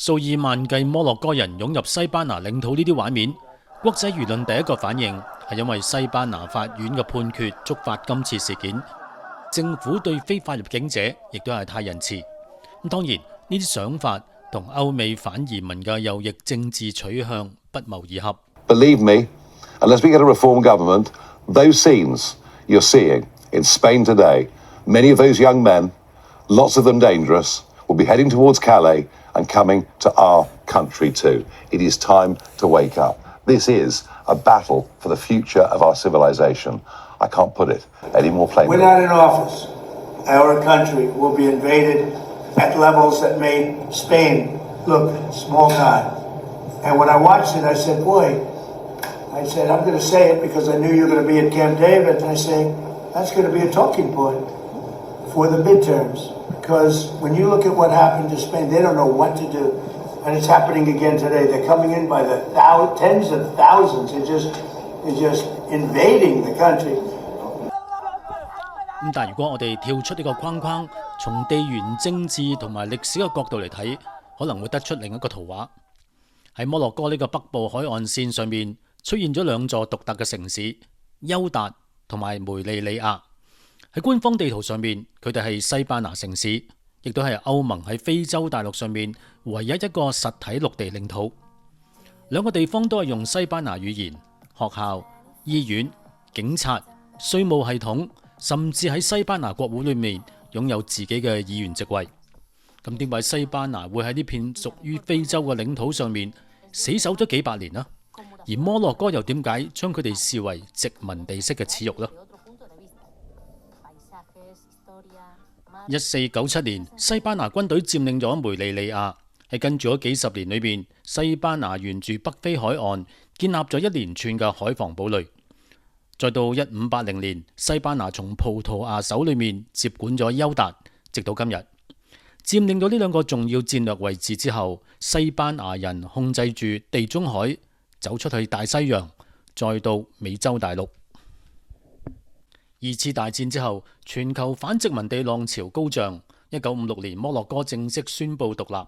數以萬計摩洛哥人湧入西班牙領土呢啲畫面，國際輿論第一個反應係因為西班牙法院嘅判決觸發今次事件，政府對非法入境者亦都係太仁慈。咁當然呢啲想法同歐美反移民嘅右翼政治取向不謀而合。Believe me, unless we get a reform government, those scenes you're seeing in Spain today, many of those young men, lots of them dangerous, will be heading towards Calais and coming to our country too. It is time to wake up. This is a battle for the future of our civilization. I can't put it any more plainly. We're not in office. Our country will be invaded at levels that made Spain look small time. And when I watched it, I said, boy, I'm going to say it because I knew you were going to be at Camp David. And I say, that's going to be a talking point for the midterms. Because when you look at what happened to Spain, they don't know what to do. And it's happening again today. They're coming in by the tens of thousands. They're just invading the country. 但如果我哋跳出呢個框框，從地緣政治同埋歷史嘅角度嚟睇，可能會得出另一個圖畫。喺摩洛哥呢個北部海岸線上面出現咗兩座獨特嘅城市，休達同埋梅利里亞。喺官方地圖上面，佢哋係西班牙城市，亦都係歐盟喺非洲大陸上面唯一一個實體陸地領土。兩個地方都係用西班牙語言，學校、醫院、警察、稅務系統，甚至喺西班牙國會裏面擁有自己嘅議員席位。咁點解西班牙會喺呢片屬於非洲嘅領土上面死守咗幾百年呢？而摩洛哥又點解將佢哋視為殖民地式嘅恥辱呢？1497年，西班牙軍隊佔領咗梅利里亞，喺跟住嗰幾十年裏面，西班牙沿住北非海岸建立咗一連串嘅海防堡壘。再到1580年，西班牙從葡萄牙手裏面接管咗休達，直到今日。佔領咗呢兩個重要戰略位置之後，西班牙人控制住地中海，走出去大西洋，再到美洲大陸。二次大戰之後，全球反殖民地浪潮高漲。1956年，摩洛哥正式宣布獨立，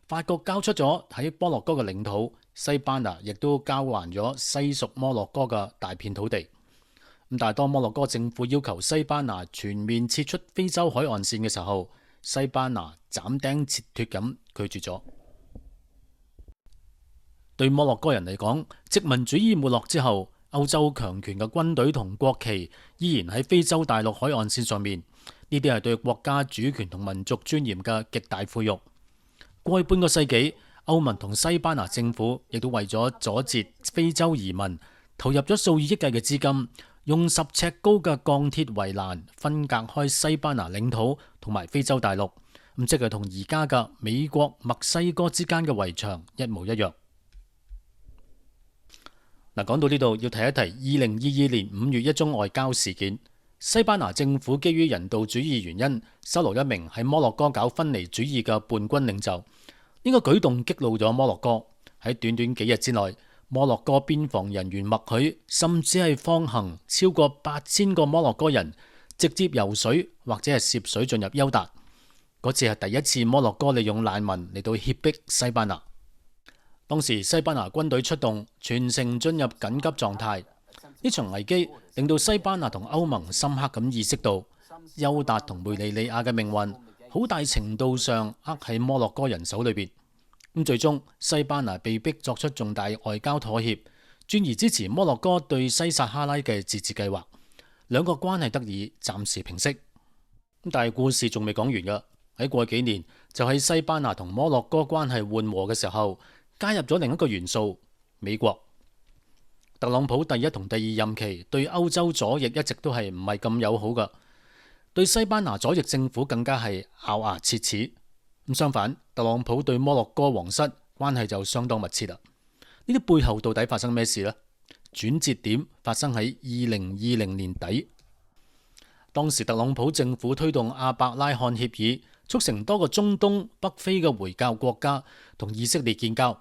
法國交出咗喺摩洛哥嘅領土，西班牙亦都交還咗西屬摩洛哥嘅大片土地。咁但係當摩洛哥政府要求西班牙全面撤出非洲海岸線嘅時候，西班牙斬釘截鐵咁拒絕咗。對摩洛哥人嚟講，殖民主義沒落之後，歐洲強權嘅軍隊同國旗依然喺非洲大陸海岸線上面，呢啲係對國家主權同民族尊嚴嘅極大侮辱。過去半個世紀，歐盟同西班牙政府亦都為咗阻截非洲移民，投入咗數以億計嘅資金，用10尺高嘅鋼鐵圍欄分隔開西班牙領土同埋非洲大陸，咁即係同而家嘅美國、墨西哥之間嘅圍牆一模一樣。嗱，講到呢度要提一提2022年5月一宗外交事件，西班牙政府基於人道主義原因，收留一名喺摩洛哥搞分離主義嘅叛軍領袖。呢個舉動激怒咗摩洛哥，喺短短幾日之內，摩洛哥邊防人員默許，甚至係放行超過8000個摩洛哥人直接游水或者係涉水進入休達。嗰次係第一次摩洛哥利用難民嚟到脅迫西班牙。當時西班牙軍隊出動，全城進入緊急狀態。呢場危機令到西班牙同歐盟深刻咁意識到，休達同梅利里亞嘅命運好大程度上握喺摩洛哥人手裏邊。咁最終西班牙被迫作出重大外交妥協，轉而支持摩洛哥對西撒哈拉嘅自治計劃，兩個關係得以暫時平息。但係故事仲未講完㗎，喺過去幾年就喺西班牙同摩洛哥關係緩和嘅時候，加入咗另一個元素，美國。特朗普第一同第二任期對歐洲左翼一直都係唔係咁友好㗎，對西班牙左翼政府更加係咬牙切齒。咁相反，特朗普對摩洛哥皇室關係就相當密切啦。呢啲背後到底發生咩事呢？轉折點發生喺2020年底，當時特朗普政府推動阿伯拉罕協議，促成多個中東、北非嘅回教國家同以色列建交。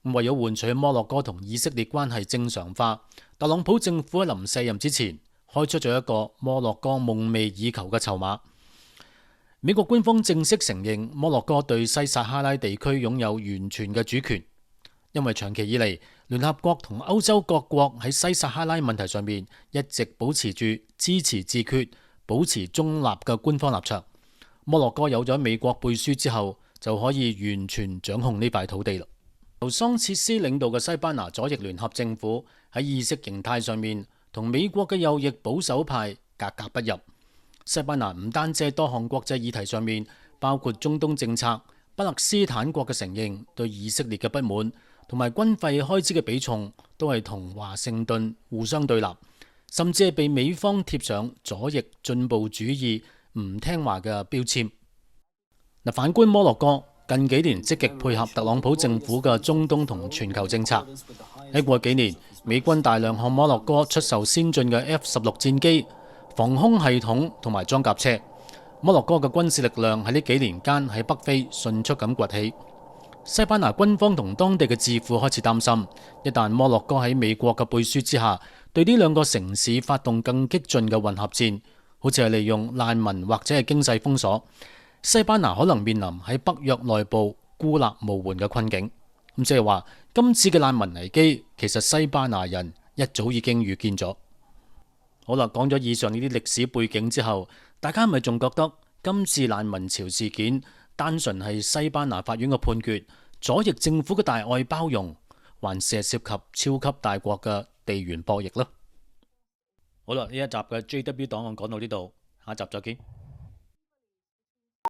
為咗換取摩洛哥同以色列關係正常化，特朗普政府喺臨卸任之前開出咗一個摩洛哥夢寐以求嘅籌碼。美國官方正式承認摩洛哥對西撒哈拉地區擁有完全嘅主權，因為長期以嚟聯合國同歐洲各國喺西撒哈拉問題上面一直保持住支持自決、保持中立嘅官方立場。摩洛哥有咗美國背書之後，就可以完全掌控呢塊土地啦。由桑切斯領導嘅西班牙左翼聯合政府喺意識形態上面同美國嘅右翼保守派格格不入。西班牙唔單止喺多項國際議題上面，包括中東政策、巴勒斯坦國嘅承認、對以色列嘅不滿，同埋軍費開支嘅比重，都係同華盛頓互相對立，甚至係被美方貼上左翼進步主義唔聽話嘅標籤。反觀摩洛哥，近幾年積極配合特朗普政府嘅中東同全球政策。喺過去幾年，美軍大量向摩洛哥出售先進嘅 F-16戰機、防空系統同埋裝甲車。摩洛哥嘅軍事力量喺呢幾年間喺北非迅速咁崛起。西班牙軍方同當地嘅智庫開始擔心，一旦摩洛哥喺美國嘅背書之下，對呢兩個城市發動更激進嘅混合戰，好似係利用難民或者係經濟封鎖，西班牙可能面臨喺北約內部孤立無援嘅困境。咁即係話，今次嘅難民危機，其實西班牙人一早已經預見咗。好啦，講咗以上呢啲歷史背景之後，大家係咪仲覺得今次難民潮事件單純係西班牙法院嘅判決、左翼政府嘅大愛包容，還是涉及超級大國嘅地緣博弈呢？好啦，呢一集嘅 JW 檔案講到呢度，下一集再見。